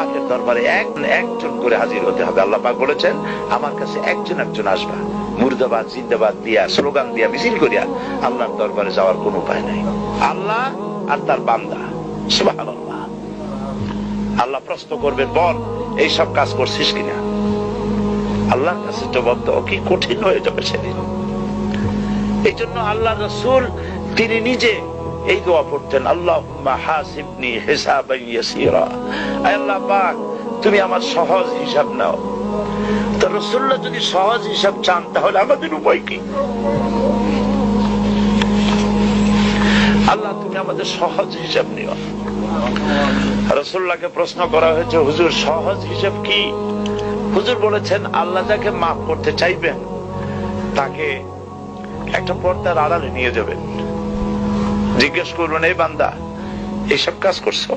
পাকের দরবারে একজন করে হাজির হতে হবে। আল্লাহ পাক বলেছেন, আমার কাছে একজন একজন আসবা, মুর্দাবাদ জিন্দাবাদ দিয়া স্লোগান দিয়া মিছিল করিয়া আল্লাহর দরবারে যাওয়ার কোন উপায় নাই। আল্লাহ আর তার বান্দা, সুবহানাল্লাহ। আল্লাহ প্রশ্ন করবেন, বল এইসব কাজ করছিস কিনা? আল্লাহর কাছে জবাব দেওয়া কি কঠিন হয়ে যাবে সেদিন। এই জন্য আল্লাহ রাসূল তিনি নিজে এই দোয়া পড়তেন, আল্লাহুম্মা হাসিবনি হিসাবান ইয়াসীরা। আয় আল্লাহ পাক, তুমি আমার সহজ হিসাব নাও। তো রাসূলুল্লাহ যদি সহজ হিসাব চান, তাহলে আমাদের উপায় কি? আল্লাহ তুমি আমাদের সহজ হিসাব নিও। রাসূলুল্লাহকে প্রশ্ন করা হয়েছে, হুজুর সহজ হিসাব কি? হুজুর বলেছেন, আল্লাহ যাকে মাফ করতে চাইবেন তাকে একটা পর্দার আড়ালে নিয়ে যাবেন, জিজ্ঞেস করবেন, এই বান্দা এইসব কাজ করছো?